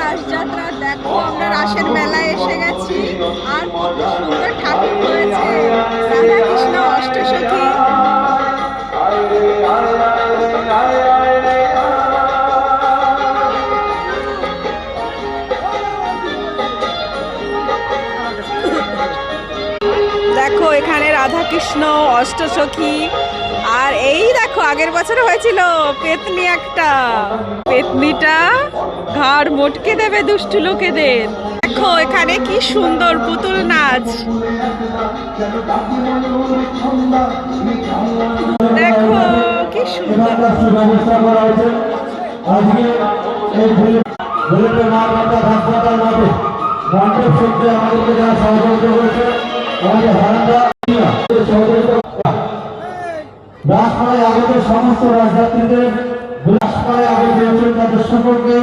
রাসযাত্রা। দেখো আমরা রাসের মেলায় এসে গেছি আর কত সুন্দর ঠাকুর হয়েছে, রাধা কৃষ্ণ অষ্টসখী। দেখো এখানে রাধা কৃষ্ণ অষ্টসখী। আর এই দেখো আগের বছর হয়েছিল পেতনি একটা, পেতনিটা ঘাড় মটকে দেবে দুষ্টু লোকেদের। দেখো এখানে কি সুন্দর পুতুল নাচ, দেখো কি সুন্দর। রাসপাড়ায় আগত সমস্ত রাজযাত্রীদের রাসপাড়ায় আগত সকলকে